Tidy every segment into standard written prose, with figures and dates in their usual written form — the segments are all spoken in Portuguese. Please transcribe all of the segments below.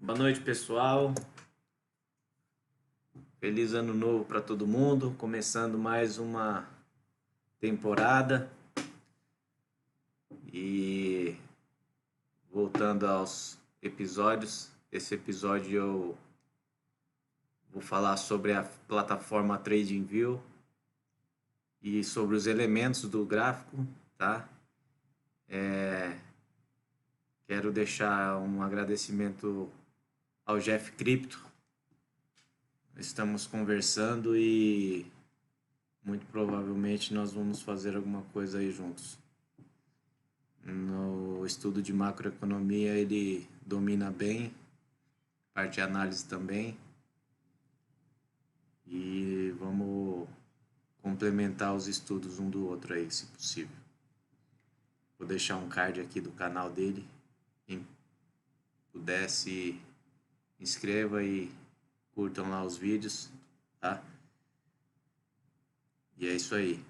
Boa noite, pessoal. Feliz ano novo para todo mundo. Começando mais uma temporada e voltando aos episódios. Esse episódio eu vou falar sobre a plataforma TradingView e sobre os elementos do gráfico, tá? Quero deixar um agradecimento ao Jeff Crypto. Estamos conversando e muito provavelmente nós vamos fazer alguma coisa aí juntos. No estudo de macroeconomia ele domina bem, parte de análise também. E vamos complementar os estudos um do outro aí, se possível. Vou deixar um card aqui do canal dele. Quem puder se inscreva e curtam lá os vídeos, tá? E é isso aí.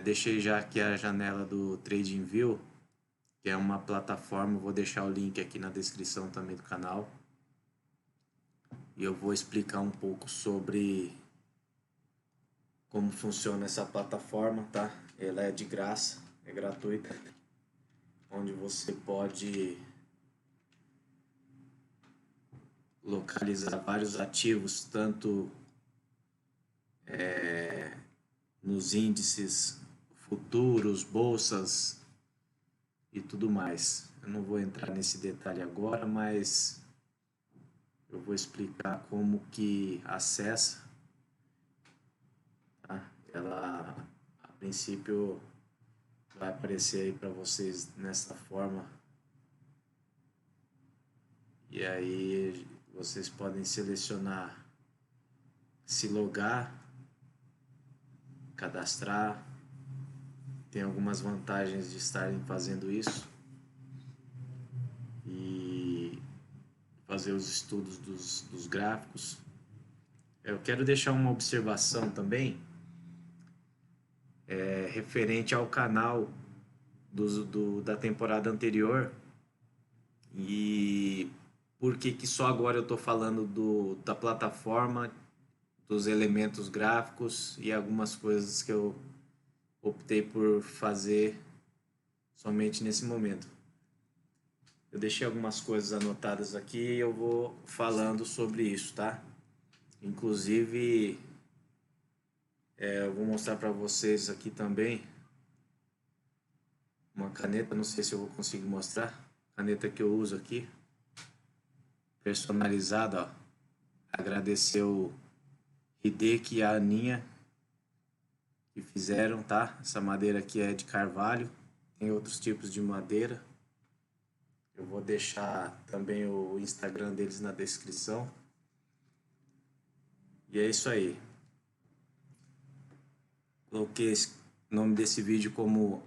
Deixei já aqui a janela do TradingView, que é uma plataforma, vou deixar o link aqui na descrição também do canal. E eu vou explicar um pouco sobre como funciona essa plataforma, tá? Ela é de graça, é gratuita, onde você pode localizar vários ativos, tanto nos índices futuros, bolsas e tudo mais. Eu não vou entrar nesse detalhe agora, mas eu vou explicar como que acessa, tá? Ela, a princípio, vai aparecer aí para vocês nessa forma. E aí vocês podem selecionar se logar, cadastrar. Tem algumas vantagens de estarem fazendo isso e fazer os estudos dos gráficos. Eu quero deixar uma observação também referente ao canal da temporada anterior e por que só agora eu estou falando da plataforma, dos elementos gráficos e algumas coisas que eu optei por fazer somente nesse momento. Eu deixei algumas coisas anotadas aqui e eu vou falando sobre isso, tá? Inclusive, eu vou mostrar para vocês aqui também uma caneta, não sei se eu vou conseguir mostrar. Caneta que eu uso aqui, personalizada, ó. Agradecer o Hideki e a Aninha que fizeram, tá? Essa madeira aqui é de carvalho, tem outros tipos de madeira. Eu vou deixar também o Instagram deles na descrição. E é isso aí. Coloquei o nome desse vídeo como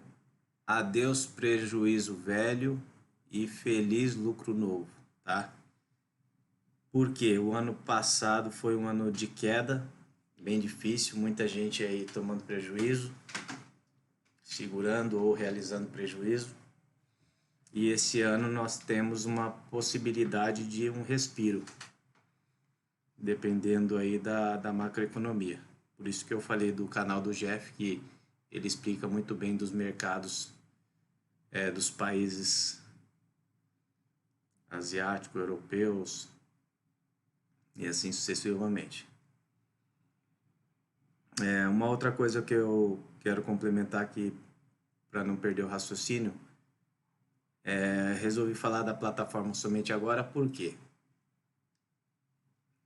Adeus Prejuízo Velho e Feliz Lucro Novo, tá? Porque o ano passado foi um ano de queda, bem difícil, muita gente aí tomando prejuízo, segurando ou realizando prejuízo. E esse ano nós temos uma possibilidade de um respiro, dependendo aí da macroeconomia. Por isso que eu falei do canal do Jeff, que ele explica muito bem dos mercados dos países asiáticos, europeus e assim sucessivamente. Uma outra coisa que eu quero complementar aqui para não perder o raciocínio, resolvi falar da plataforma somente agora porque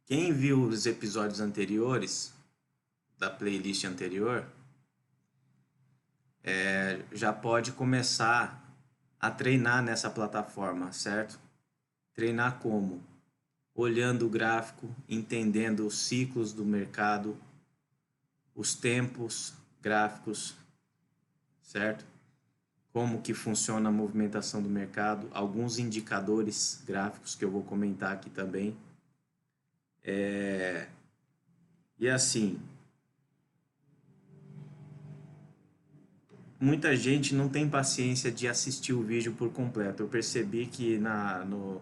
quem viu os episódios anteriores da playlist anterior já pode começar a treinar nessa plataforma, certo? Treinar como? Olhando o gráfico, entendendo os ciclos do mercado, os tempos gráficos, certo? Como que funciona a movimentação do mercado, alguns indicadores gráficos que eu vou comentar aqui também. E assim, muita gente não tem paciência de assistir o vídeo por completo. Eu percebi que no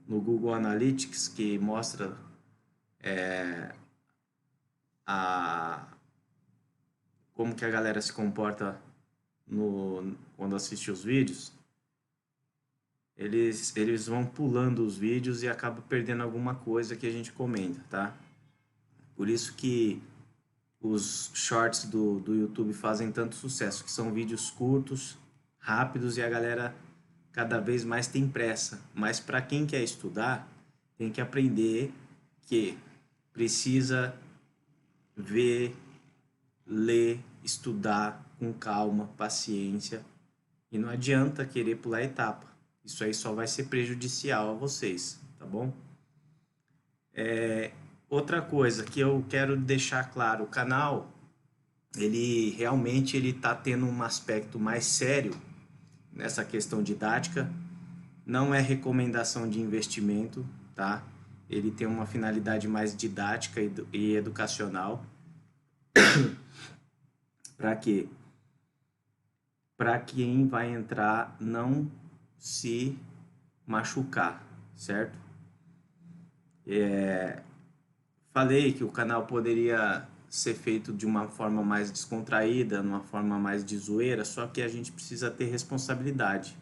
Google Analytics, que mostra a, como que a galera se comporta quando assiste os vídeos, eles vão pulando os vídeos e acabam perdendo alguma coisa que a gente comenta, tá? Por isso que os shorts do YouTube fazem tanto sucesso, que são vídeos curtos, rápidos e a galera cada vez mais tem pressa. Mas para quem quer estudar, tem que aprender que precisa ver, ler, estudar com calma, paciência. E não adianta querer pular etapa. Isso aí só vai ser prejudicial a vocês, tá bom? Outra coisa que eu quero deixar claro, o canal, ele realmente ele tá tendo um aspecto mais sério nessa questão didática. Não é recomendação de investimento, tá? Ele tem uma finalidade mais didática e educacional. Para quê? Para quem vai entrar não se machucar, certo? Falei que o canal poderia ser feito de uma forma mais descontraída, uma forma mais de zoeira, só que a gente precisa ter responsabilidade.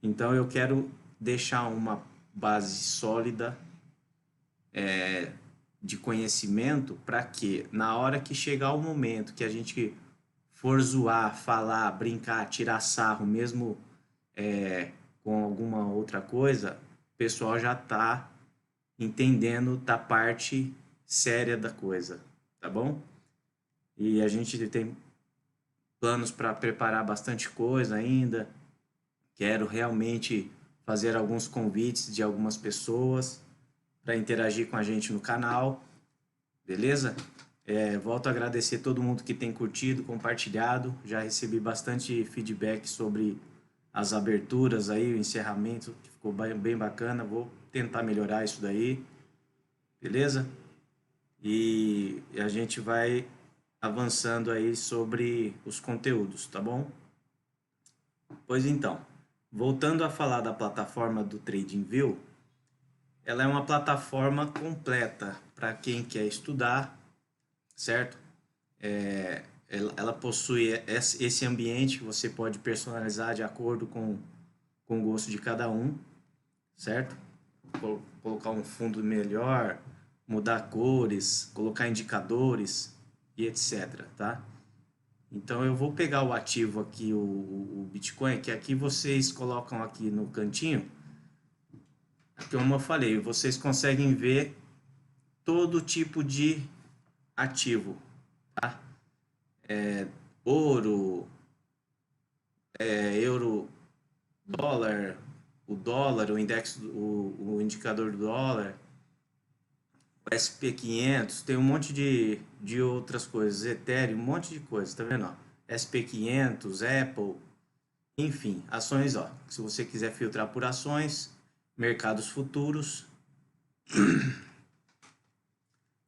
Então eu quero deixar uma base sólida de conhecimento para que na hora que chegar o momento que a gente for zoar, falar, brincar, tirar sarro, mesmo com alguma outra coisa, o pessoal já está entendendo da parte séria da coisa, tá bom? E a gente tem planos para preparar bastante coisa ainda. Quero realmente fazer alguns convites de algumas pessoas para interagir com a gente no canal, beleza? Volto a agradecer todo mundo que tem curtido, compartilhado. Já recebi bastante feedback sobre as aberturas aí, o encerramento, que ficou bem bacana. Vou tentar melhorar isso daí, beleza? E a gente vai avançando aí sobre os conteúdos, tá bom? Pois então, voltando a falar da plataforma do TradingView, ela é uma plataforma completa para quem quer estudar, certo? Ela possui esse ambiente que você pode personalizar de acordo com o gosto de cada um, certo? Colocar um fundo melhor, mudar cores, colocar indicadores e etc, tá? Então eu vou pegar o ativo aqui, o Bitcoin, que aqui vocês colocam aqui no cantinho, como eu falei, vocês conseguem ver todo tipo de ativo, tá? Ouro, euro, dólar, o index, o indicador do dólar, o SP500, tem um monte de outras coisas, Ethereum, um monte de coisas, tá vendo? Ó? SP500, Apple, enfim, ações, ó. Se você quiser filtrar por ações, mercados futuros,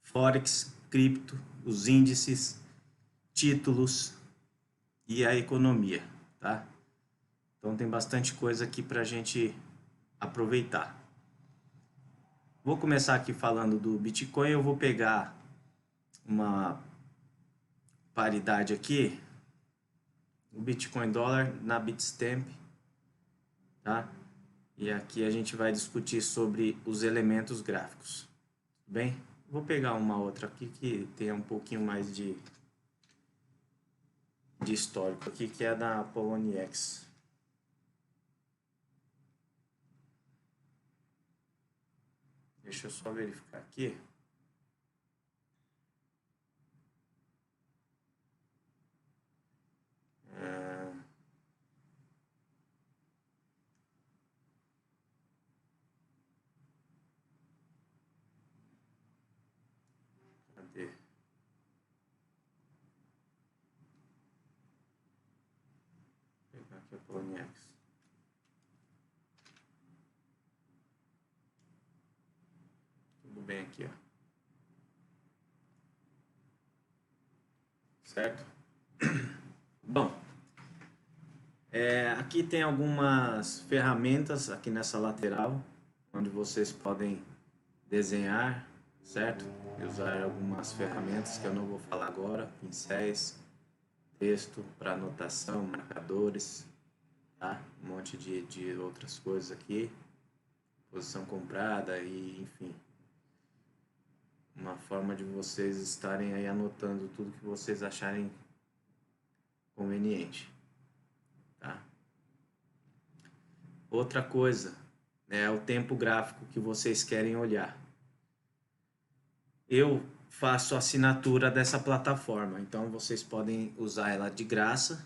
Forex, cripto, os índices, títulos e a economia, tá? Então tem bastante coisa aqui para a gente aproveitar. Vou começar aqui falando do Bitcoin. Eu vou pegar uma paridade aqui, o Bitcoin dólar na Bitstamp, tá? E aqui a gente vai discutir sobre os elementos gráficos, bem? Vou pegar uma outra aqui que tenha um pouquinho mais de histórico aqui, que é da Poloniex. Deixa eu só verificar aqui. Cadê? Vou pegar aqui a Poloniex. Tudo bem aqui, ó. Certo? Bom, Aqui tem algumas ferramentas aqui nessa lateral, onde vocês podem desenhar, certo? E usar algumas ferramentas que eu não vou falar agora, pincéis, texto para anotação, marcadores, tá? Um monte de outras coisas aqui, posição comprada e enfim, uma forma de vocês estarem aí anotando tudo que vocês acharem conveniente, tá? Outra coisa é o tempo gráfico que vocês querem olhar. Eu faço assinatura dessa plataforma, então vocês podem usar ela de graça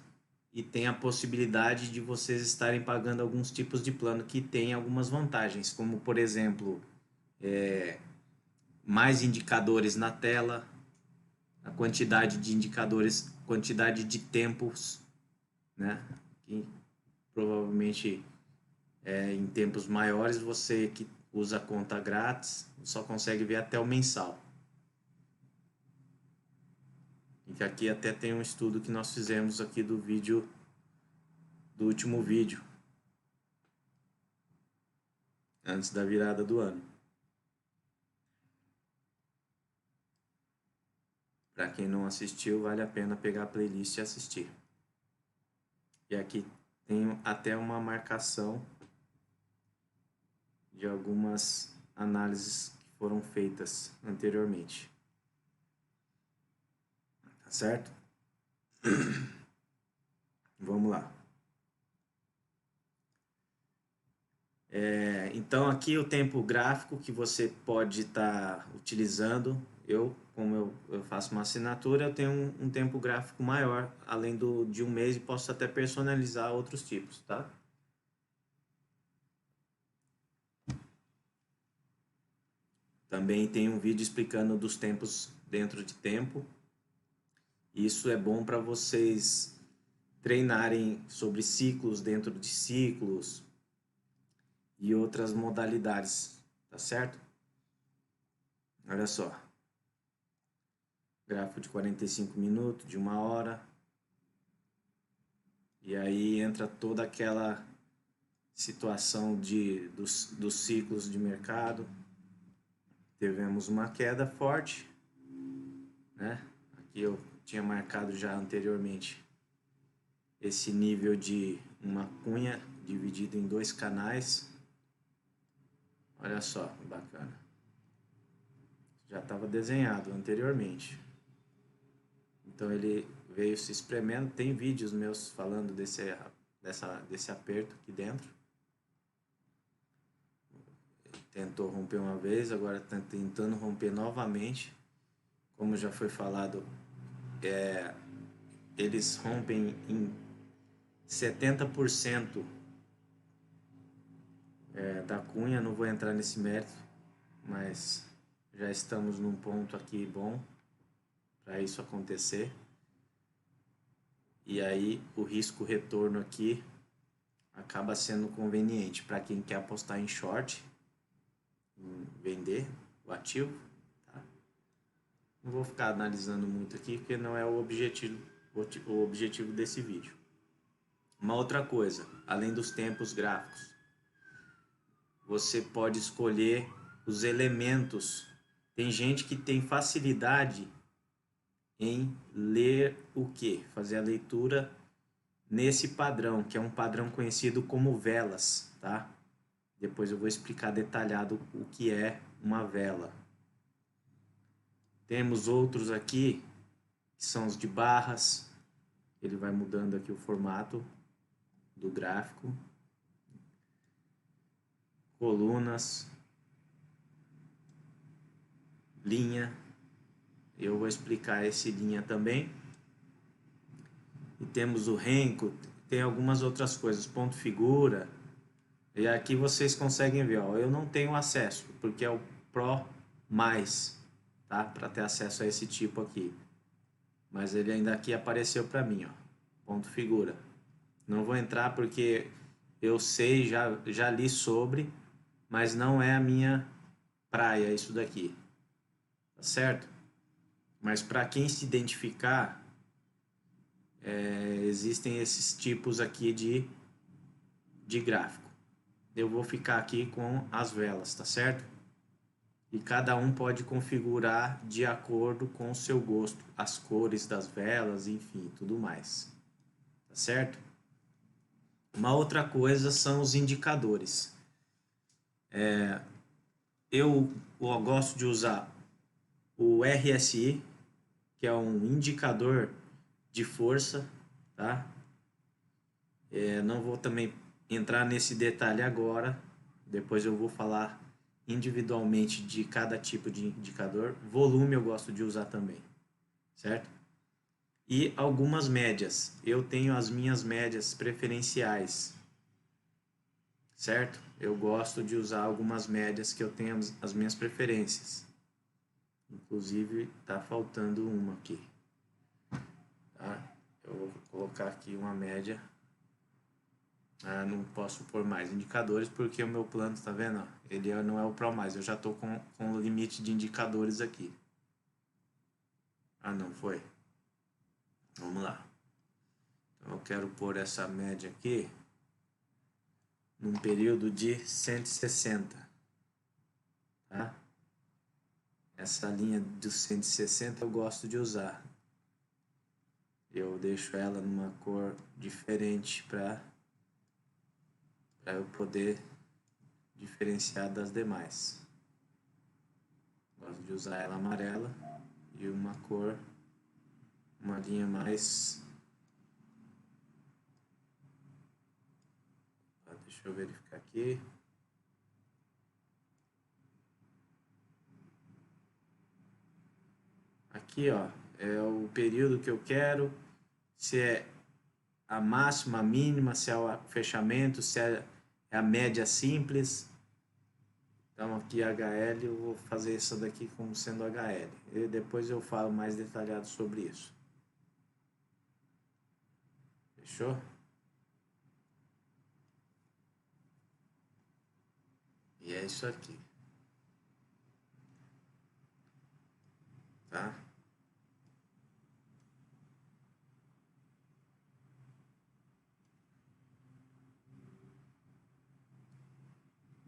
e tem a possibilidade de vocês estarem pagando alguns tipos de plano que tem algumas vantagens, como por exemplo, mais indicadores na tela, a quantidade de indicadores, quantidade de tempos, né? Que provavelmente em tempos maiores você que usa a conta grátis só consegue ver até o mensal. E que aqui até tem um estudo que nós fizemos aqui do vídeo, do último vídeo, antes da virada do ano. Para quem não assistiu, vale a pena pegar a playlist e assistir. E aqui tem até uma marcação de algumas análises que foram feitas anteriormente. Tá certo? Vamos lá. Então aqui o tempo gráfico que você pode estar utilizando, como eu faço uma assinatura, eu tenho um tempo gráfico maior, além de um mês, e posso até personalizar outros tipos, tá? Também tem um vídeo explicando dos tempos dentro de tempo. Isso é bom para vocês treinarem sobre ciclos dentro de ciclos e outras modalidades, tá certo? Olha só. Gráfico de 45 minutos, de 1 hora. E aí entra toda aquela situação dos ciclos de mercado. Tivemos uma queda forte, né? Aqui eu tinha marcado já anteriormente esse nível de uma cunha dividido em 2 canais. Olha só, bacana. Já estava desenhado anteriormente. Então ele veio se espremendo. Tem vídeos meus falando desse aperto aqui dentro. Tentou romper uma vez, agora está tentando romper novamente. Como já foi falado, eles rompem em 70% da cunha. Não vou entrar nesse mérito, mas já estamos num ponto aqui bom para isso acontecer. E aí o risco retorno aqui acaba sendo conveniente para quem quer apostar em short, em vender o ativo, tá? Não vou ficar analisando muito aqui porque não é o objetivo desse vídeo. Uma outra coisa, além dos tempos gráficos, você pode escolher os elementos. Tem gente que tem facilidade em ler o quê? Fazer a leitura nesse padrão, que é um padrão conhecido como velas, tá? Depois eu vou explicar detalhado o que é uma vela. Temos outros aqui, que são os de barras. Ele vai mudando aqui o formato do gráfico. Colunas, linha. Eu vou explicar esse linha também. E temos o renco, tem algumas outras coisas, ponto figura. E aqui vocês conseguem ver, ó, eu não tenho acesso, porque é o Pro mais, tá? Para ter acesso a esse tipo aqui. Mas ele ainda aqui apareceu para mim, ó, ponto figura. Não vou entrar porque eu sei, já li sobre, mas não é a minha praia isso daqui, tá certo? Mas para quem se identificar, existem esses tipos aqui de gráfico. Eu vou ficar aqui com as velas, tá certo? E cada um pode configurar de acordo com o seu gosto, as cores das velas, enfim, tudo mais, tá certo? Uma outra coisa são os indicadores. Eu gosto de usar o RSI, que é um indicador de força, tá? Não vou também entrar nesse detalhe agora, depois eu vou falar individualmente de cada tipo de indicador. Volume eu gosto de usar também, certo? E algumas médias. Eu tenho as minhas médias preferenciais, certo? Eu gosto de usar algumas médias que eu tenho as minhas preferências. Inclusive, tá faltando uma aqui. Tá? Eu vou colocar aqui uma média. Não posso pôr mais indicadores porque o meu plano, tá vendo? Ele não é o Pro Mais. Eu já tô com o limite de indicadores aqui. Não foi. Vamos lá. Então, eu quero pôr essa média aqui num período de 160. Tá? Essa linha dos 160 eu gosto de usar. Eu deixo ela numa cor diferente para eu poder diferenciar das demais. Gosto de usar ela amarela e uma cor, uma linha mais... Deixa eu verificar aqui. Aqui, ó, é o período que eu quero, se é a máxima, a mínima, se é o fechamento, se é a média simples. Então aqui HL, eu vou fazer isso daqui como sendo HL. E depois eu falo mais detalhado sobre isso. Fechou? E é isso aqui. Tá?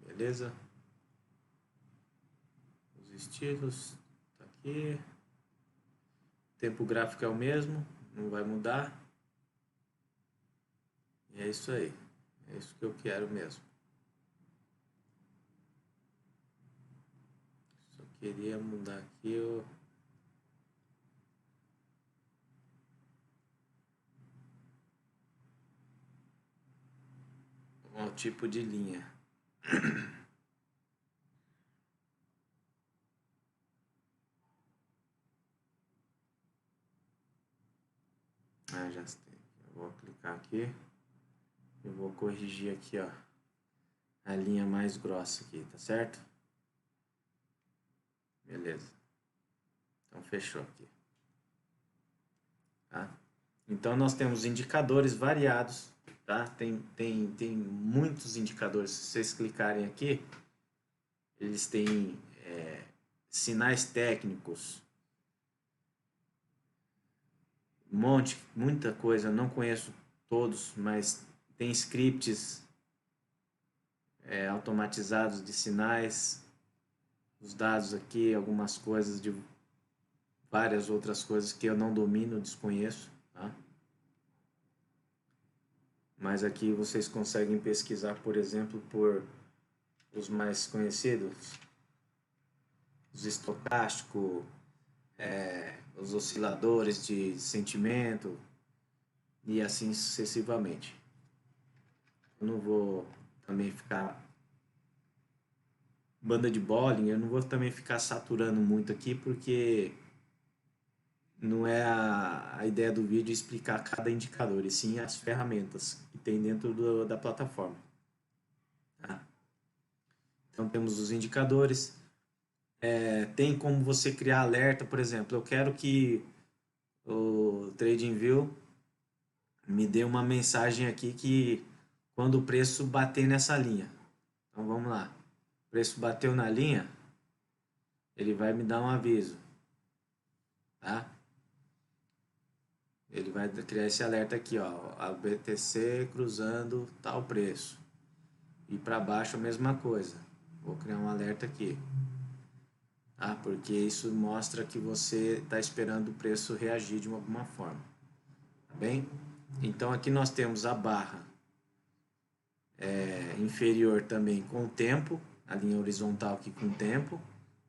Beleza? Os estilos, tá aqui. O tempo gráfico é o mesmo, não vai mudar. E é isso aí. É isso que eu quero mesmo. Só queria mudar aqui o... tipo de linha. Já sei. Eu vou clicar aqui. Eu vou corrigir aqui, ó, a linha mais grossa aqui, tá certo? Beleza. Então fechou aqui. Tá? Então nós temos indicadores variados, tá? Tem muitos indicadores. Se vocês clicarem aqui, eles têm sinais técnicos, muita coisa. Eu não conheço todos, mas tem scripts automatizados de sinais, os dados aqui, algumas coisas de várias outras coisas que eu não domino, desconheço, tá? Mas aqui vocês conseguem pesquisar, por exemplo, por os mais conhecidos, os estocásticos, os osciladores de sentimento e assim sucessivamente. Eu não vou também ficar banda de Bollinger, eu não vou também ficar saturando muito aqui porque não é a ideia do vídeo explicar cada indicador, e sim as ferramentas que tem dentro da plataforma. Tá? Então temos os indicadores, tem como você criar alerta, por exemplo, eu quero que o TradingView me dê uma mensagem aqui que quando o preço bater nessa linha. Então vamos lá, o preço bateu na linha, ele vai me dar um aviso, tá? Ele vai criar esse alerta aqui, ó, a BTC cruzando tal preço. E para baixo a mesma coisa. Vou criar um alerta aqui. Ah, porque isso mostra que você está esperando o preço reagir de alguma forma. Tá bem? Então aqui nós temos a barra inferior também com o tempo, a linha horizontal aqui com o tempo.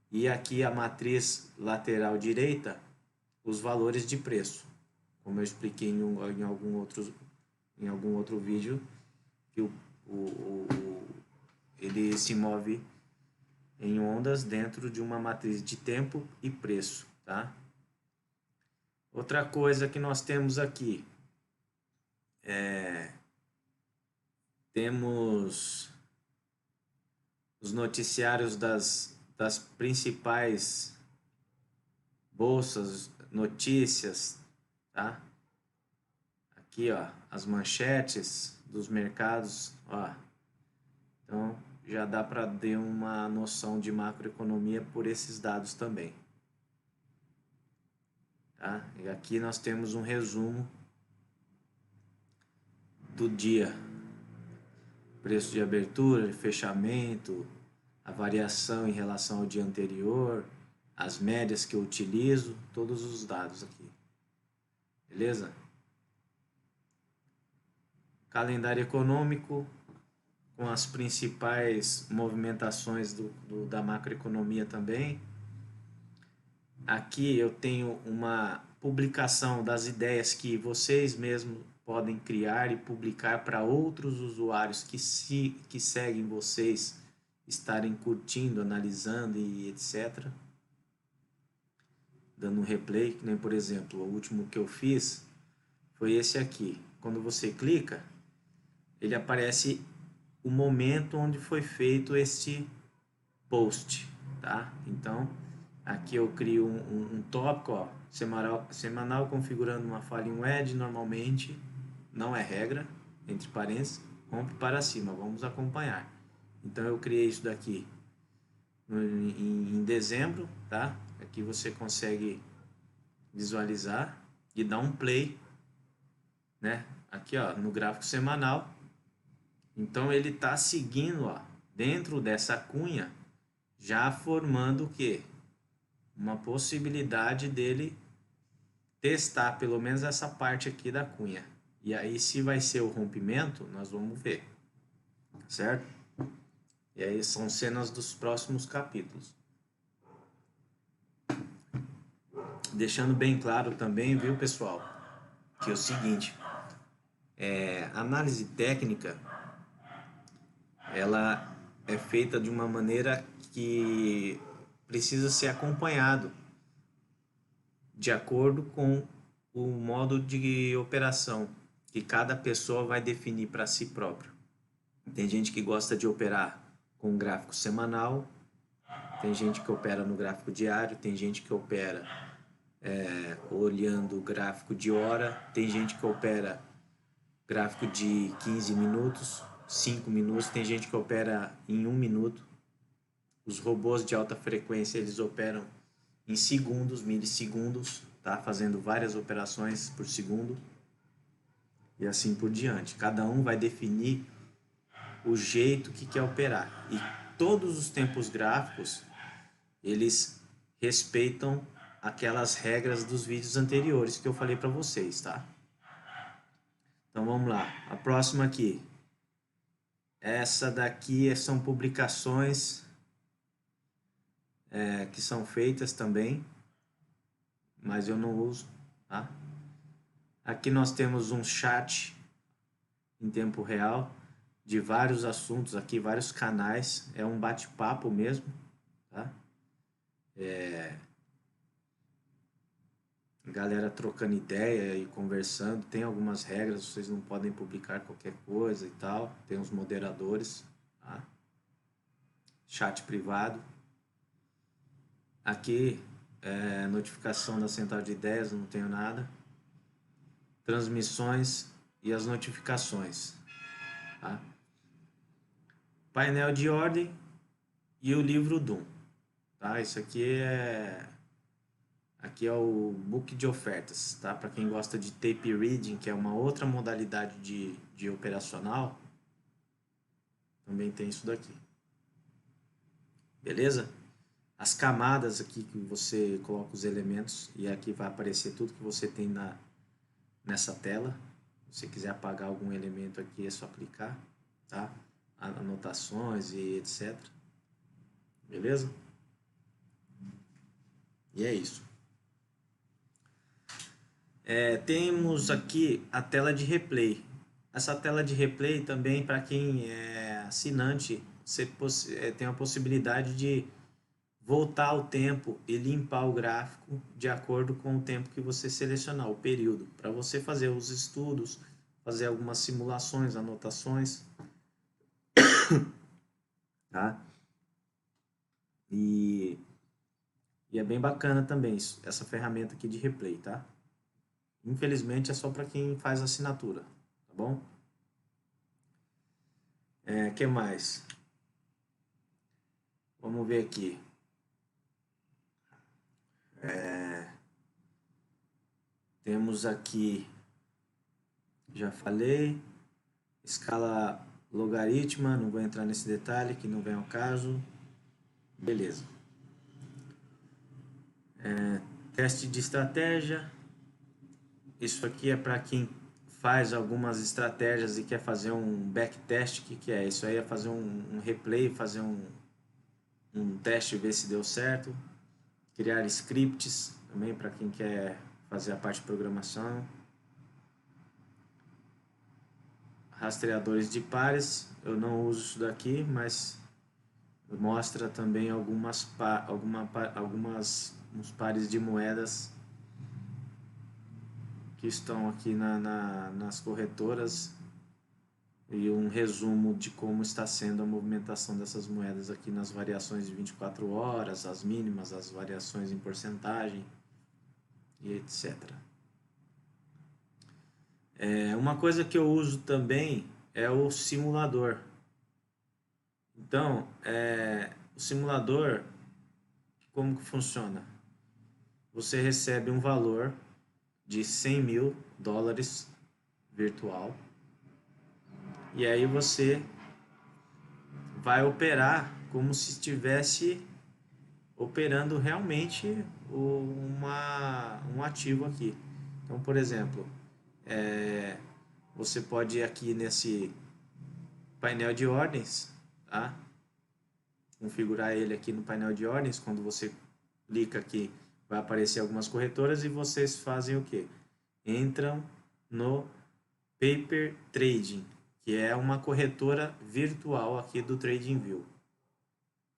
E aqui a matriz lateral direita, os valores de preço. Como eu expliquei em algum outro vídeo, que ele se move em ondas dentro de uma matriz de tempo e preço, tá? Outra coisa que nós temos aqui, temos os noticiários das principais bolsas, notícias, tá? Aqui, ó, as manchetes dos mercados, ó. Então, já dá para ter uma noção de macroeconomia por esses dados também. Tá? E aqui nós temos um resumo do dia. Preço de abertura, de fechamento, a variação em relação ao dia anterior, as médias que eu utilizo, todos os dados aqui. Beleza? Calendário econômico, com as principais movimentações da macroeconomia também. Aqui eu tenho uma publicação das ideias que vocês mesmos podem criar e publicar para outros usuários que seguem vocês estarem curtindo, analisando e etc. Dando um replay, que nem por exemplo, o último que eu fiz foi esse aqui. Quando você clica, ele aparece o momento onde foi feito este post, tá? Então, aqui eu crio um tópico, ó, semanal configurando uma falha em WED, normalmente, não é regra, entre parênteses, rompe para cima, vamos acompanhar. Então eu criei isso daqui em dezembro, tá? Aqui você consegue visualizar e dar um play, né? Aqui, ó, no gráfico semanal. Então ele está seguindo, ó, dentro dessa cunha, já formando o quê? Uma possibilidade dele testar pelo menos essa parte aqui da cunha. E aí, se vai ser o rompimento, nós vamos ver, certo? E aí são cenas dos próximos capítulos. Deixando bem claro também, viu, pessoal, que é o seguinte, análise técnica, ela é feita de uma maneira que precisa ser acompanhado de acordo com o modo de operação que cada pessoa vai definir para si próprio. Tem gente que gosta de operar com um gráfico semanal, tem gente que opera no gráfico diário, tem gente que opera olhando o gráfico de hora, tem gente que opera gráfico de 15 minutos, 5 minutos, tem gente que opera em 1 minuto. Os robôs de alta frequência, eles operam em segundos, milissegundos, tá? Fazendo várias operações por segundo e assim por diante. Cada um vai definir o jeito que quer operar. E todos os tempos gráficos, eles respeitam aquelas regras dos vídeos anteriores que eu falei para vocês, tá? Então vamos lá. A próxima aqui. Essa daqui são publicações que são feitas também, mas eu não uso, tá? Aqui nós temos um chat em tempo real de vários assuntos aqui, vários canais, é um bate-papo mesmo, tá? Galera trocando ideia e conversando, tem algumas regras, vocês não podem publicar qualquer coisa e tal, tem os moderadores, tá? Chat privado. Aqui, notificação da central de ideias, não tenho nada. Transmissões e as notificações, tá? Painel de ordem e o livro Doom, tá? Isso aqui é Aqui é o book de ofertas, tá? Para quem gosta de tape reading, que é uma outra modalidade de operacional, também tem isso daqui. Beleza? As camadas aqui que você coloca os elementos e aqui vai aparecer tudo que você tem nessa tela. Se você quiser apagar algum elemento aqui é só clicar, tá? Anotações e etc. Beleza? E é isso. Temos aqui a tela de replay. Essa tela de replay também, para quem é assinante, você tem a possibilidade de voltar ao tempo e limpar o gráfico de acordo com o tempo que você selecionar, o período, para você fazer os estudos, fazer algumas simulações, anotações, tá? E é bem bacana também isso, essa ferramenta aqui de replay, tá? Infelizmente é só para quem faz assinatura, tá bom? Que mais? Vamos ver aqui. Temos aqui, já falei, escala logarítmica, não vou entrar nesse detalhe que não vem ao caso. Beleza. Teste de estratégia. Isso aqui é para quem faz algumas estratégias e quer fazer um backtest. O que é? Isso aí é fazer um replay, fazer um teste, ver se deu certo. Criar scripts também para quem quer fazer a parte de programação. Rastreadores de pares, eu não uso isso daqui, mas mostra também alguns pares de moedas que estão aqui nas corretoras e um resumo de como está sendo a movimentação dessas moedas aqui nas variações de 24 horas, as mínimas, as variações em porcentagem e etc. Uma coisa que eu uso também é o simulador. Então, o simulador, como que funciona? Você recebe um valor de 100 mil dólares virtual e aí você vai operar como se estivesse operando realmente um ativo aqui. Então, por exemplo, você pode ir aqui nesse painel de ordens, tá? Configurar ele aqui no painel de ordens. Quando você clica aqui, vai aparecer algumas corretoras e vocês fazem o quê? Entram no Paper Trading, que é uma corretora virtual aqui do TradingView.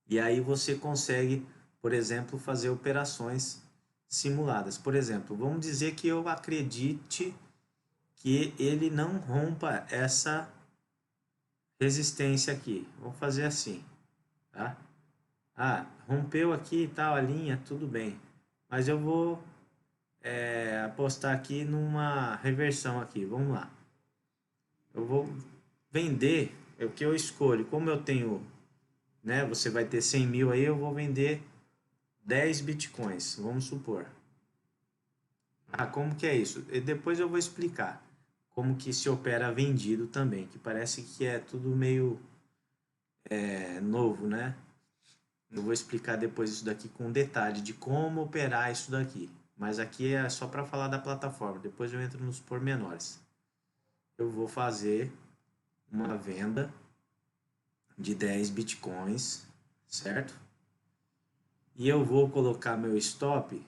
E aí você consegue, por exemplo, fazer operações simuladas. Por exemplo, vamos dizer que eu acredite que ele não rompa essa resistência aqui. Vamos fazer assim, tá? Rompeu aqui e tal a linha, tudo bem. Mas eu vou apostar aqui numa reversão aqui. Vamos lá. Eu vou vender, é o que eu escolho. Como eu tenho, né? Você vai ter 100 mil aí, eu vou vender 10 bitcoins, vamos supor. Como que é isso? E depois eu vou explicar como que se opera vendido também, que parece que é tudo meio novo, né? Eu vou explicar depois isso daqui com detalhe de como operar isso daqui. Mas aqui é só para falar da plataforma, depois eu entro nos pormenores. Eu vou fazer uma venda de 10 bitcoins, certo? E eu vou colocar meu stop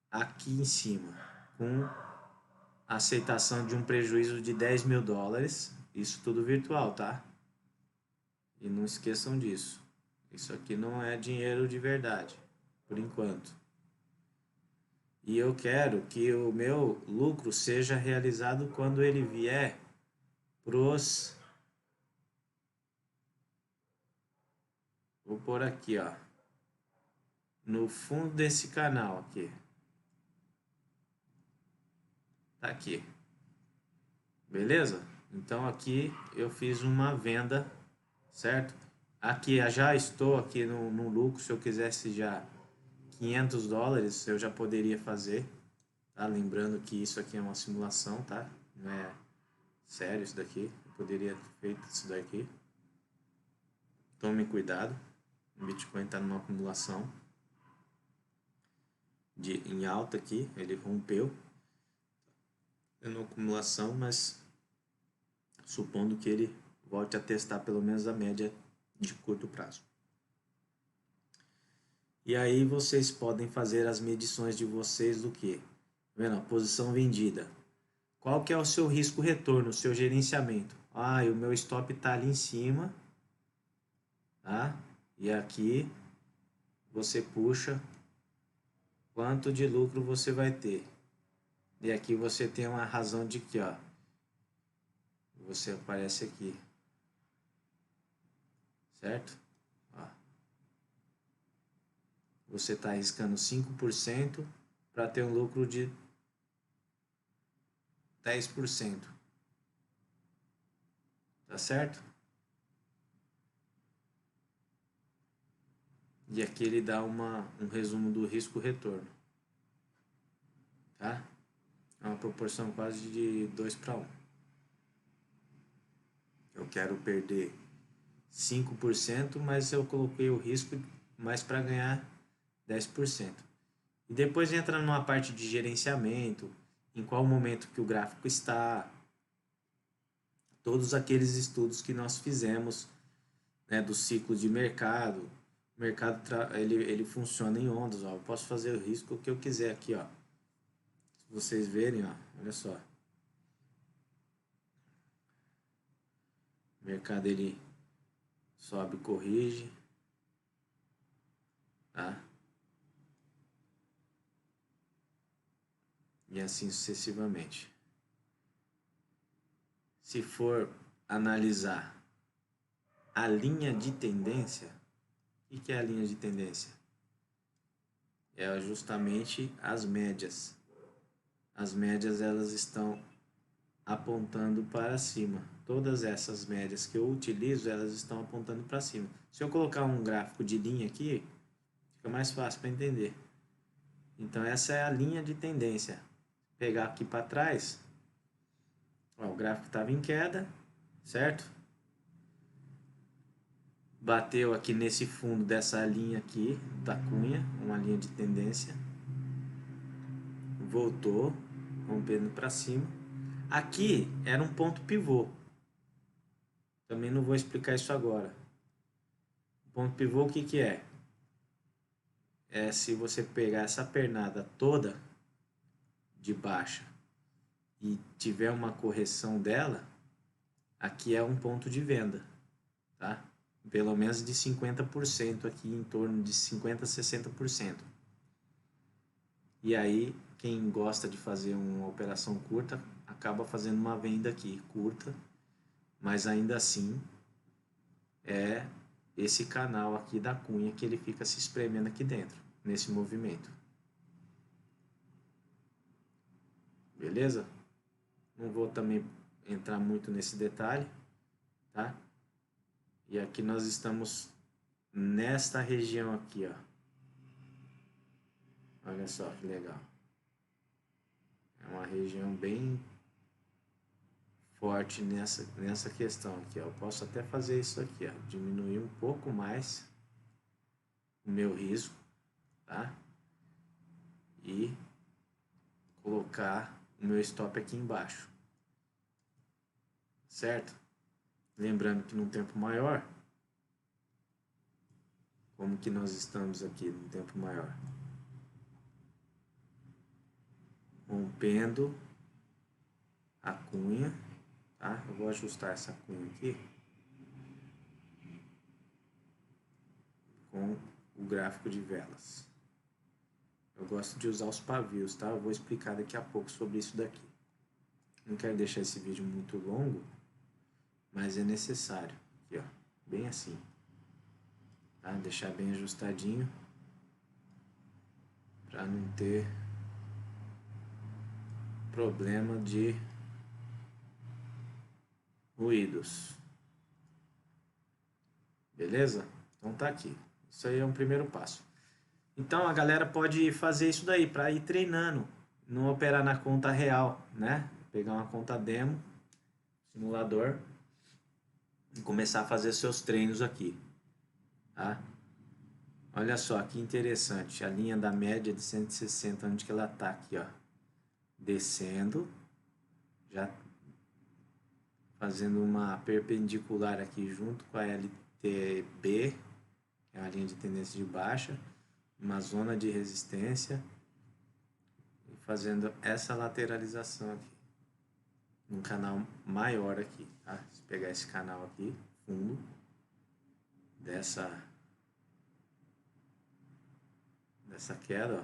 aqui em cima, com a aceitação de um prejuízo de 10 mil dólares, isso tudo virtual, tá? E não esqueçam disso. Isso aqui não é dinheiro de verdade, por enquanto. E eu quero que o meu lucro seja realizado quando ele vier pros... Vou pôr aqui, ó. No fundo desse canal aqui. Tá aqui. Beleza? Então aqui eu fiz uma venda, certo? Aqui já estou aqui no lucro, se eu quisesse já $500 eu já poderia fazer, tá? Lembrando que isso aqui é uma simulação, tá? Não é sério isso daqui. Eu poderia ter feito isso daqui. Tome cuidado. O Bitcoin está numa acumulação em alta aqui. Ele rompeu. É uma acumulação, mas supondo que ele volte a testar pelo menos a média de curto prazo. E aí vocês podem fazer as medições de vocês do que? Vendo? A posição vendida. Qual que é o seu risco retorno, o seu gerenciamento? Ah, o meu stop está ali em cima, tá? E aqui você puxa quanto de lucro você vai ter. E aqui você tem uma razão de que, ó, você aparece aqui, certo? Ó. Você está arriscando 5% para ter um lucro de 10%. Tá certo? E aqui ele dá um resumo do risco-retorno. Tá? É uma proporção quase de 2:1. Eu quero perder 5%, mas eu coloquei o risco mais para ganhar 10%. E depois entra numa parte de gerenciamento, em qual momento que o gráfico está, todos aqueles estudos que nós fizemos, né, do ciclo de mercado. O mercado ele funciona em ondas, ó. Eu posso fazer o risco que eu quiser aqui, ó. Se vocês verem, ó, olha só. O mercado ele sobe, corrige, tá? E assim sucessivamente. Se for analisar a linha de tendência, o que é a linha de tendência? É justamente as médias. As médias elas estão apontando para cima. Todas essas médias que eu utilizo, elas estão apontando para cima. Se eu colocar um gráfico de linha aqui, fica mais fácil para entender. Então essa é a linha de tendência. Pegar aqui para trás, ó, o gráfico estava em queda, certo? Bateu aqui nesse fundo dessa linha aqui da cunha, uma linha de tendência, voltou, rompendo para cima. Aqui era um ponto pivô. Também não vou explicar isso agora. O ponto pivô o que que é? É se você pegar essa pernada toda de baixa e tiver uma correção dela, aqui é um ponto de venda, tá? Pelo menos de 50% aqui, em torno de 50% a 60%. E aí, quem gosta de fazer uma operação curta, acaba fazendo uma venda aqui, curta, mas ainda assim é esse canal aqui da cunha que ele fica se espremendo aqui dentro, nesse movimento. Beleza? Não vou também entrar muito nesse detalhe, tá? E aqui nós estamos nesta região aqui, ó. Olha só que legal. É uma região bem forte nessa questão aqui, ó. Eu posso até fazer isso aqui, ó. Diminuir um pouco mais o meu risco, tá? E colocar o meu stop aqui embaixo. Certo? Lembrando que num tempo maior, como que nós estamos aqui num tempo maior? Rompendo a cunha, tá? Eu vou ajustar essa cunha aqui com o gráfico de velas. Eu gosto de usar os pavios, tá? Eu vou explicar daqui a pouco sobre isso daqui. Não quero deixar esse vídeo muito longo, mas é necessário. Aqui, ó, bem assim, tá? Deixar bem ajustadinho para não ter problema de ruídos. Beleza? Então tá aqui. Isso aí é um primeiro passo. Então a galera pode fazer isso daí para ir treinando, não operar na conta real, né? Pegar uma conta demo, simulador e começar a fazer seus treinos aqui, tá? Olha só que interessante, a linha da média de 160, onde que ela tá aqui, ó, descendo, já fazendo uma perpendicular aqui junto com a LTB, que é a linha de tendência de baixa, uma zona de resistência, e fazendo essa lateralização aqui, num canal maior aqui, tá? Se pegar esse canal aqui, fundo, dessa queda, ó,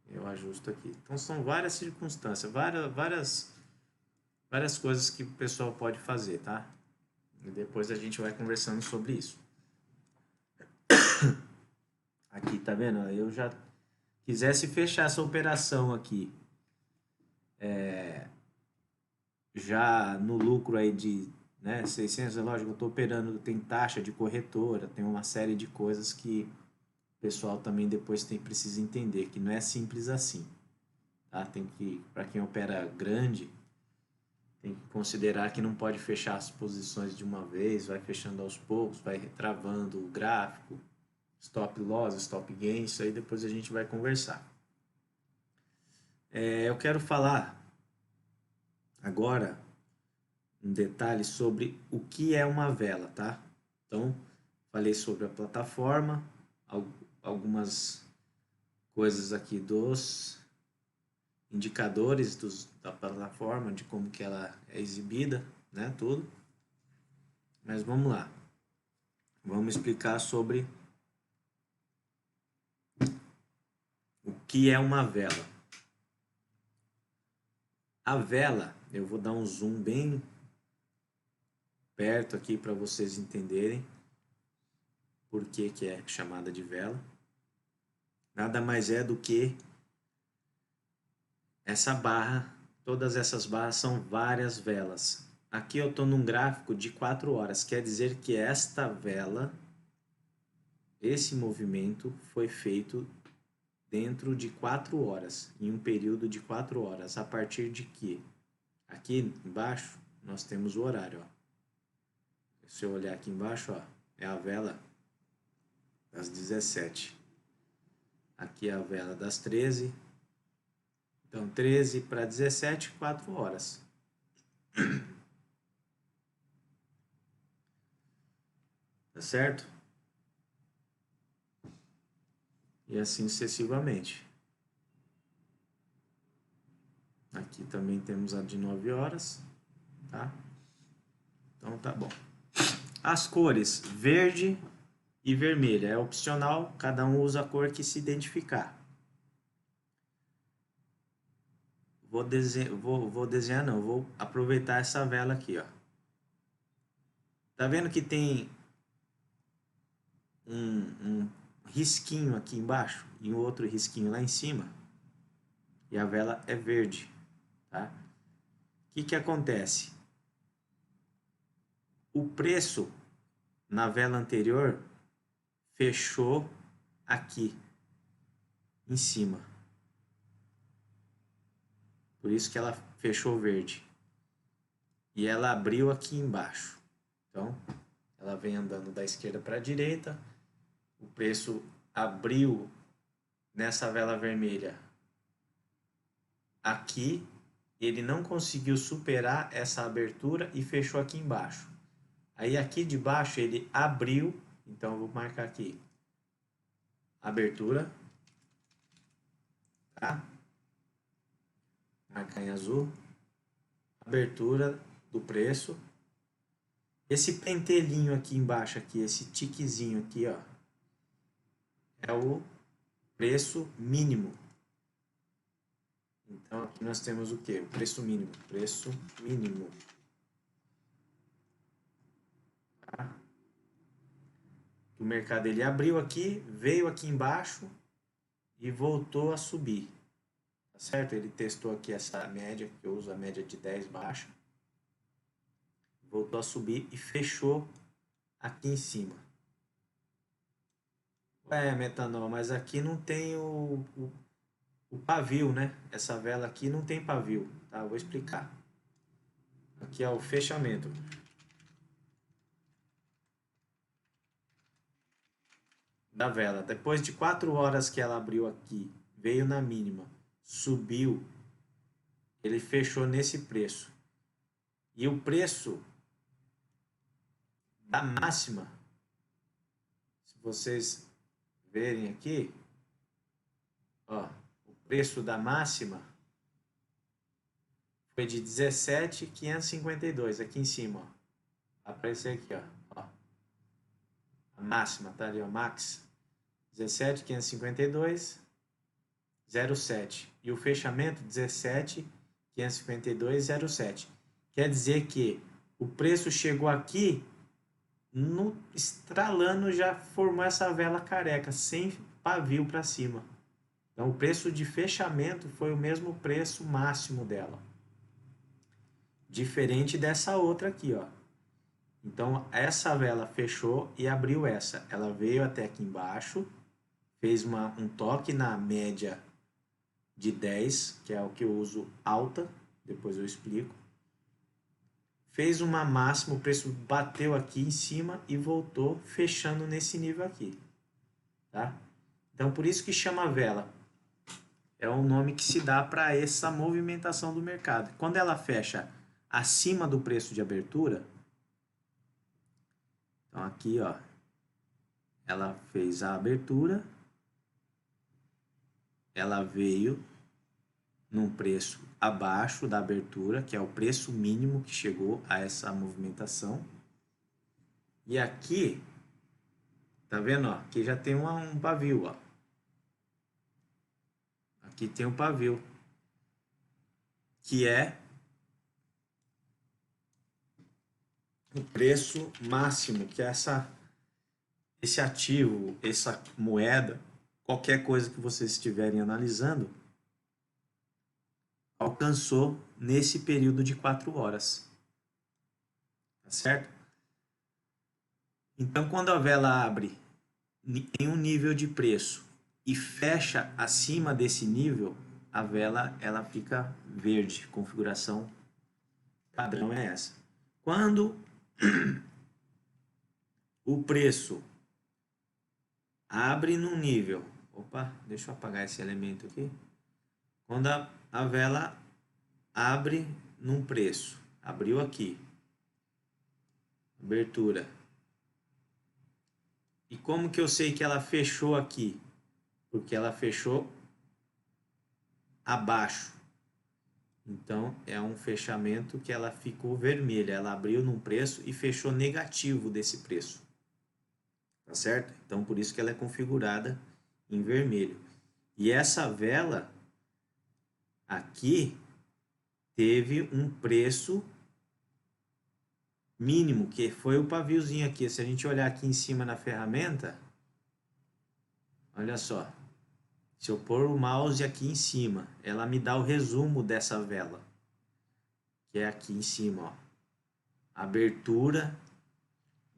eu ajusto aqui. Então são várias circunstâncias, várias coisas que o pessoal pode fazer, tá? E depois a gente vai conversando sobre isso. Aqui, tá vendo? Eu já quisesse fechar essa operação aqui, já no lucro aí de, né, 600, é lógico, eu estou operando, tem taxa de corretora, tem uma série de coisas que o pessoal também depois precisa entender, que não é simples assim, tá? Tem que, para quem opera grande, tem que considerar que não pode fechar as posições de uma vez, vai fechando aos poucos, vai travando o gráfico, stop loss, stop gain, isso aí depois a gente vai conversar. Eu quero falar agora um detalhe sobre o que é uma vela, tá? Então, falei sobre a plataforma, algumas coisas aqui dos indicadores da plataforma, de como que ela é exibida, né, tudo. Mas vamos lá. Vamos explicar sobre o que é uma vela. A vela, eu vou dar um zoom bem perto aqui para vocês entenderem por que é chamada de vela. Nada mais é do que essa barra, todas essas barras são várias velas. Aqui eu estou num gráfico de 4 horas, quer dizer que esta vela, esse movimento foi feito dentro de 4 horas, em um período de 4 horas, a partir de que? Aqui embaixo nós temos o horário, ó. Se eu olhar aqui embaixo, ó, é a vela das 17. Aqui é a vela das 13. Então, 13 para 17, 4 horas. Tá certo? E assim sucessivamente. Aqui também temos a de 9 horas, tá? Então tá bom. As cores verde e vermelha é opcional, cada um usa a cor que se identificar. Vou desenhar não, vou aproveitar essa vela aqui, ó. Tá vendo que tem um risquinho aqui embaixo e um outro risquinho lá em cima? E a vela é verde, tá? O que acontece? O preço na vela anterior fechou aqui em cima. Por isso que ela fechou verde. E ela abriu aqui embaixo. Então, ela vem andando da esquerda para a direita. O preço abriu nessa vela vermelha aqui. Ele não conseguiu superar essa abertura e fechou aqui embaixo. Aí aqui de baixo ele abriu. Então, eu vou marcar aqui. Abertura. Tá? Marcar em azul. Abertura do preço. Esse pentelinho aqui embaixo, aqui, esse tiquezinho aqui, ó, é o preço mínimo. Então aqui nós temos o que? O preço mínimo. Preço mínimo. Tá? O mercado ele abriu aqui, veio aqui embaixo e voltou a subir. Tá certo? Ele testou aqui essa média, que eu uso a média de 10 baixa. Voltou a subir e fechou aqui em cima. metanol, mas aqui não tem o pavio, né? Essa vela aqui não tem pavio, tá? Vou explicar. Aqui é o fechamento da vela. Depois de 4 horas que ela abriu aqui, veio na mínima, subiu, ele fechou nesse preço. E o preço da máxima, se vocês verem aqui, ó, o preço da máxima foi de 17.552 aqui em cima, ó. Vai aparecer aqui, ó. A máxima, tá ali, ó, max. 17.552,07. E o fechamento 17.552,07. Quer dizer que o preço chegou aqui, no estralando já formou essa vela careca, sem pavio para cima. Então o preço de fechamento foi o mesmo preço máximo dela. Diferente dessa outra aqui, ó. Então essa vela fechou e abriu essa. Ela veio até aqui embaixo, fez um toque na média de 10, que é o que eu uso alta, depois eu explico. Fez uma máxima, o preço bateu aqui em cima e voltou fechando nesse nível aqui, tá? Então por isso que chama vela. É o nome que se dá para essa movimentação do mercado. Quando ela fecha acima do preço de abertura, então aqui, ó, ela fez a abertura, ela veio num preço abaixo da abertura, que é o preço mínimo que chegou a essa movimentação. E aqui, tá vendo, ó, aqui já tem um pavio, ó. Aqui tem um pavio, que é o preço máximo que esse ativo, essa moeda, qualquer coisa que vocês estiverem analisando, alcançou nesse período de 4 horas. Tá certo? Então, quando a vela abre em um nível de preço e fecha acima desse nível, a vela ela fica verde. Configuração padrão é essa. Quando o preço abre num nível... Opa, deixa eu apagar esse elemento aqui. Quando a vela abre num preço, abriu aqui, abertura. E como que eu sei que ela fechou aqui? Porque ela fechou abaixo. Então é um fechamento que ela ficou vermelha, ela abriu num preço e fechou negativo desse preço. Tá certo? Então por isso que ela é configurada em vermelho. E essa vela aqui teve um preço mínimo, que foi o paviozinho aqui. Se a gente olhar aqui em cima na ferramenta, olha só. Se eu pôr o mouse aqui em cima, ela me dá o resumo dessa vela, que é aqui em cima, ó. Abertura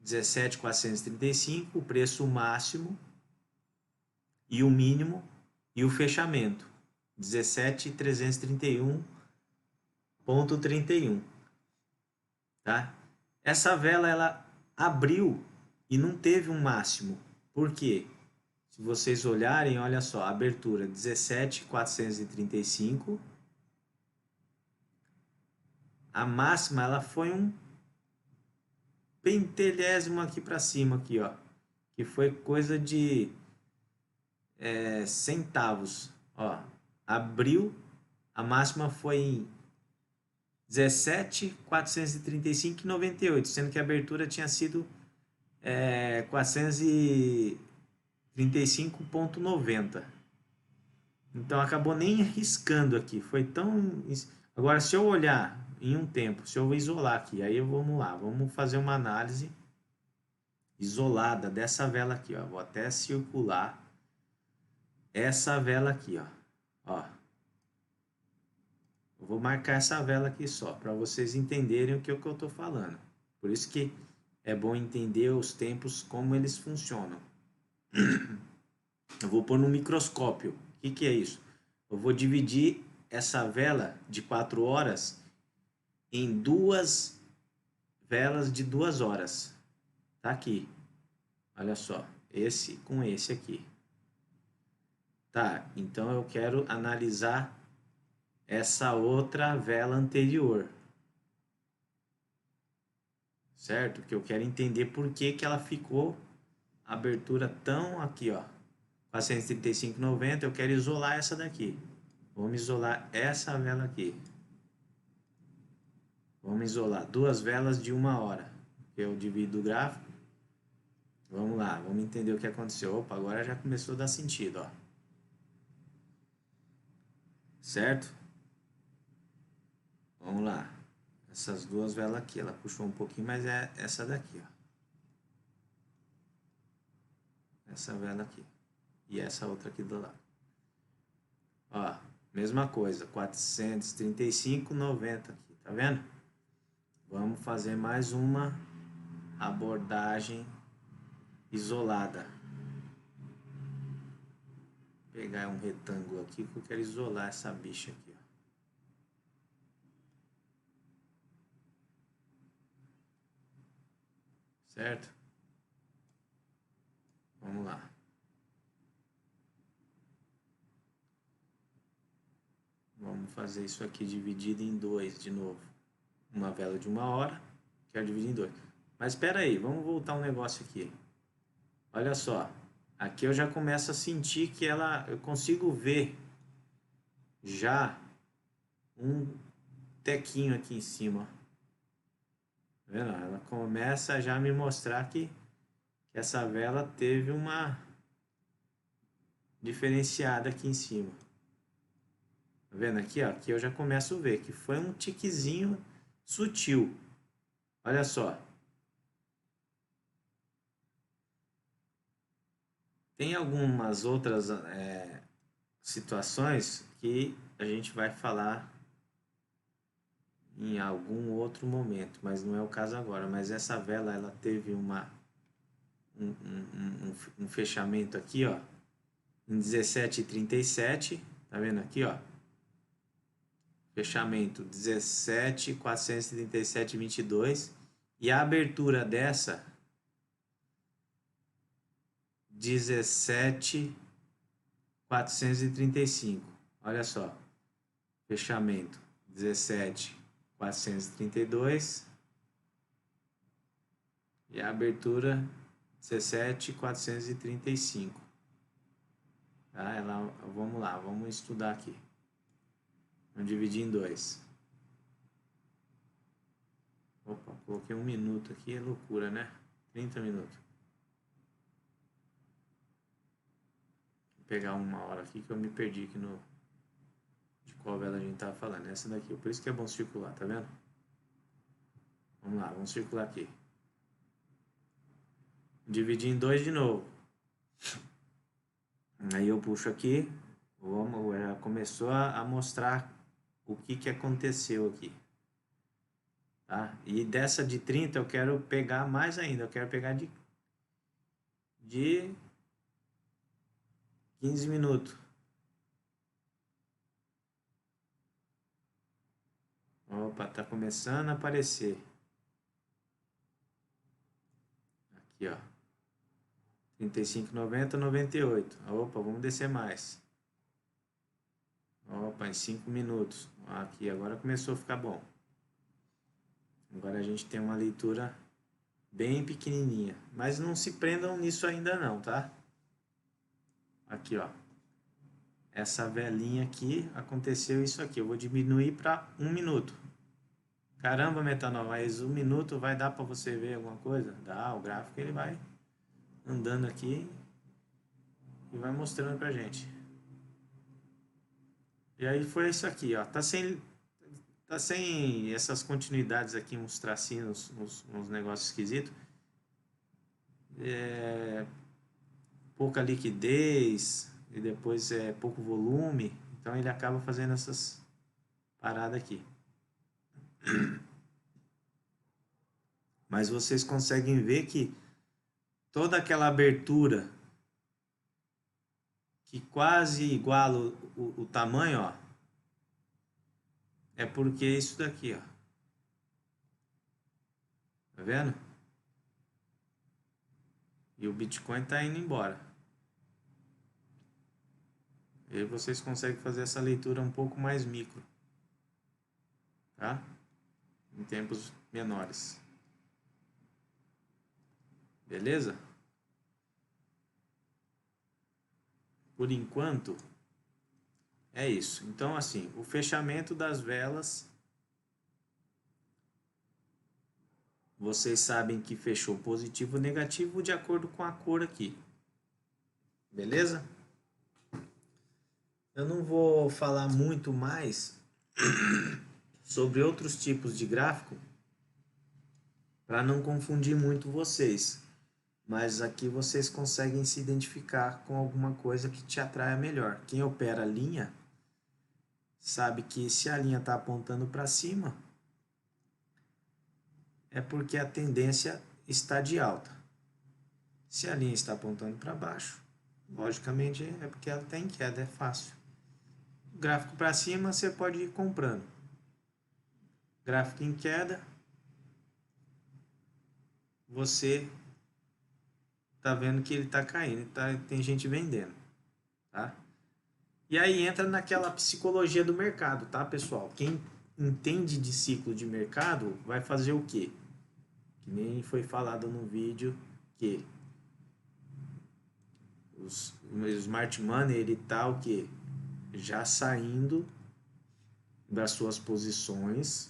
17.435, o preço máximo e o mínimo, e o fechamento 17.331,31, tá? Essa vela ela abriu e não teve um máximo. Por quê? Se vocês olharem, olha só, a abertura 17.435, a máxima ela foi um pentelésimo aqui para cima aqui, ó, que foi coisa de centavos, ó. Abriu, a máxima foi em 17.435,98, sendo que a abertura tinha sido 435,90. Então acabou nem riscando aqui, foi tão... Agora se eu olhar em um tempo, se eu isolar aqui, aí vamos lá, vamos fazer uma análise isolada dessa vela aqui, ó. Vou até circular essa vela aqui, ó. Eu vou marcar essa vela aqui só, para vocês entenderem o que eu estou falando. Por isso que é bom entender os tempos, como eles funcionam. Eu vou pôr no microscópio. O que que é isso? Eu vou dividir essa vela de 4 horas em duas velas de 2 horas. Tá aqui. Olha só. Esse com esse aqui. Tá, então eu quero analisar essa outra vela anterior. Certo? Que eu quero entender por que que ela ficou a abertura tão aqui, ó. 435,90, eu quero isolar essa daqui. Vamos isolar essa vela aqui. Vamos isolar duas velas de 1 hora. Eu divido o gráfico. Vamos lá, vamos entender o que aconteceu. Opa, agora já começou a dar sentido, ó. Certo? Vamos lá. Essas duas velas aqui, ela puxou um pouquinho, mas é essa daqui, ó. Essa vela aqui. E essa outra aqui do lado. Ó, mesma coisa, 435,90 aqui, tá vendo? Vamos fazer mais uma abordagem isolada. Vou pegar um retângulo aqui que eu quero isolar essa bicha aqui, ó. Certo? Vamos lá. Vamos fazer isso aqui dividido em dois de novo. Uma vela de 1 hora, quero dividir em dois. Mas espera aí, vamos voltar um negócio aqui. Olha só, aqui eu já começo a sentir que eu consigo ver já um tequinho aqui em cima. Tá vendo? Ela começa já a me mostrar que essa vela teve uma diferenciada aqui em cima. Tá vendo aqui, ó? Aqui eu já começo a ver que foi um tiquezinho sutil. Olha só. Tem algumas outras situações que a gente vai falar em algum outro momento, mas não é o caso agora. Mas essa vela, ela teve um fechamento aqui, ó, em 17,37, tá vendo aqui, ó? Fechamento 17,437,22 e a abertura dessa 17,435. Olha só, fechamento 17,432 e a abertura 17,435. Tá? Vamos lá, vamos estudar aqui. Vamos dividir em dois. Opa, coloquei 1 minuto aqui, é loucura, né? 30 minutos. Vou pegar 1 hora aqui que eu me perdi aqui de qual vela a gente tava falando. Essa daqui, por isso que é bom circular, tá vendo? Vamos lá, vamos circular aqui. Dividir em dois de novo. Aí eu puxo aqui, ela começou a mostrar o que aconteceu aqui. Tá? E dessa de 30 eu quero pegar mais ainda, eu quero pegar de 15 minutos. Opa, tá começando a aparecer. Aqui, ó. 35,90, 98. Opa, vamos descer mais. Opa, em 5 minutos. Aqui, agora começou a ficar bom. Agora a gente tem uma leitura bem pequenininha. Mas não se prendam nisso ainda não, tá? Aqui, ó. Essa velinha aqui, aconteceu isso aqui. Eu vou diminuir para 1 minuto. Caramba, Metanol, mas 1 minuto vai dar para você ver alguma coisa? Dá, o gráfico ele vai andando aqui e vai mostrando pra gente. E aí foi isso aqui, ó. Tá sem essas continuidades aqui, uns tracinhos, uns negócios esquisitos. Pouca liquidez e depois pouco volume. Então ele acaba fazendo essas paradas aqui. Mas vocês conseguem ver que toda aquela abertura que quase iguala o tamanho, ó, é porque é isso daqui, ó. Tá vendo? E o Bitcoin tá indo embora. E aí vocês conseguem fazer essa leitura um pouco mais micro, tá? Em tempos menores. Beleza? Por enquanto, é isso. Então, assim, o fechamento das velas, vocês sabem que fechou positivo ou negativo de acordo com a cor aqui. Beleza? Eu não vou falar muito mais sobre outros tipos de gráfico para não confundir muito vocês. Mas aqui vocês conseguem se identificar com alguma coisa que te atraia melhor. Quem opera a linha sabe que se a linha está apontando para cima, é porque a tendência está de alta. Se a linha está apontando para baixo, logicamente é porque ela está em queda, é fácil. Gráfico para cima, você pode ir comprando. Gráfico em queda, você tá vendo que ele tá caindo, tem gente vendendo, tá? E aí entra naquela psicologia do mercado, tá, pessoal? Quem entende de ciclo de mercado vai fazer o quê? Que nem foi falado no vídeo que o smart money, ele tá o quê? Já saindo das suas posições,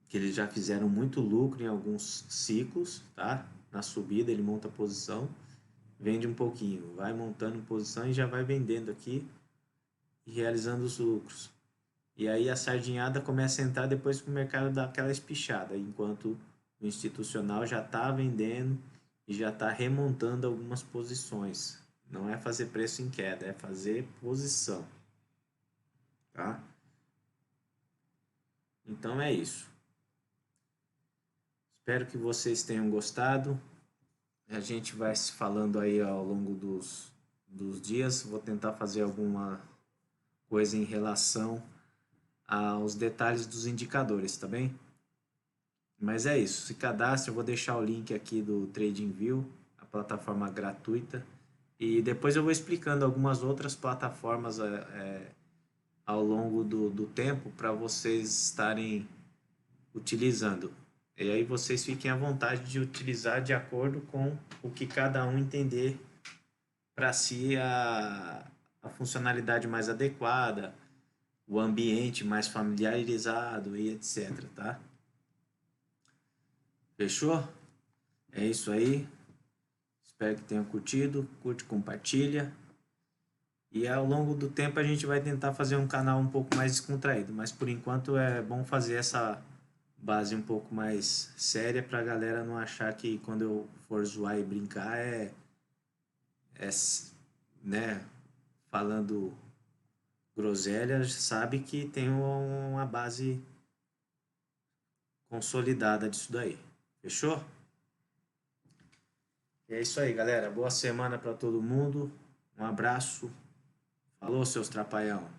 que eles já fizeram muito lucro em alguns ciclos, tá? Na subida ele monta a posição, vende um pouquinho, vai montando posição e já vai vendendo aqui e realizando os lucros. E aí a sardinhada começa a entrar depois que o mercado dá aquela espichada, enquanto o institucional já está vendendo e já está remontando algumas posições. Não é fazer preço em queda, é fazer posição. Tá? Então é isso. Espero que vocês tenham gostado. A gente vai se falando aí ao longo dos dias. Vou tentar fazer alguma coisa em relação aos detalhes dos indicadores, tá bem? Mas é isso. Se cadastre, eu vou deixar o link aqui do TradingView, a plataforma gratuita. E depois eu vou explicando algumas outras plataformas ao longo do tempo para vocês estarem utilizando. E aí vocês fiquem à vontade de utilizar de acordo com o que cada um entender para si a funcionalidade mais adequada, o ambiente mais familiarizado e etc, tá? Fechou? É isso aí. Espero que tenham curtido. Curte, compartilha. E ao longo do tempo a gente vai tentar fazer um canal um pouco mais descontraído. Mas por enquanto é bom fazer essa base um pouco mais séria pra galera não achar que quando eu for zoar e brincar é né, falando groselha, sabe que tem uma base consolidada disso daí. Fechou? É isso aí, galera. Boa semana para todo mundo. Um abraço. Falou, seus trapalhão.